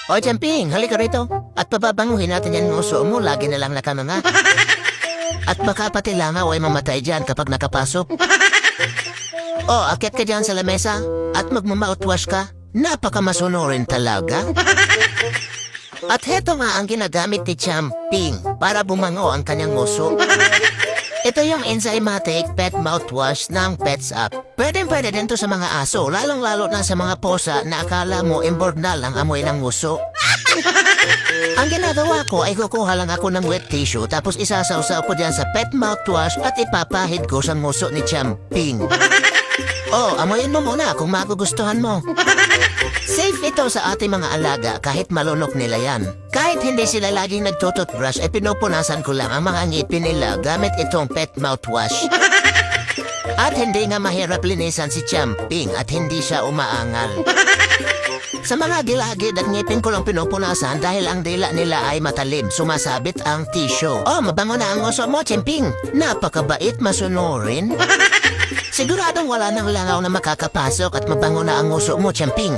O, Champing, halika rito. At pababanguhin natin yan nguso mo, lagi na lang nakamanga. At baka pati langaw ay mamatay dyan kapag nakapasok. O, akit ka dyan sa lamesa at magmamouthwash ka. Napakamasunurin talaga. At heto nga ang ginagamit ni Champing para bumango ang kanyang nguso. Ito yung enzymatic pet mouthwash ng Pets Up. Pwede din to sa mga aso, lalong-lalo na sa mga posa na akala mo imbordnal ang amoy ng nguso. Ang ginagawa ko ay kukuha lang ako ng wet tissue tapos isasawsaw ko dyan sa pet mouthwash at ipapahid ko sa nguso ni Champing. Oh, amoyin mo muna kung magugustuhan mo. Safe ito sa ating mga alaga kahit malunok nila yan. Kahit hindi sila laging nagtututbrush ay pinupunasan ko lang ang mga ngipin nila gamit itong pet mouthwash. At hindi nga mahirap linisan si Champing at hindi siya umaangal. Sa mga gilagid at ngipin ko lang pinupunasan dahil ang dila nila ay matalim, sumasabit ang tissue. Oh, mabango na ang uso mo, Champing. Napakabait, masunurin. Siguradong wala nang langaw na makakapasok at mabango na ang uso mo, Champing.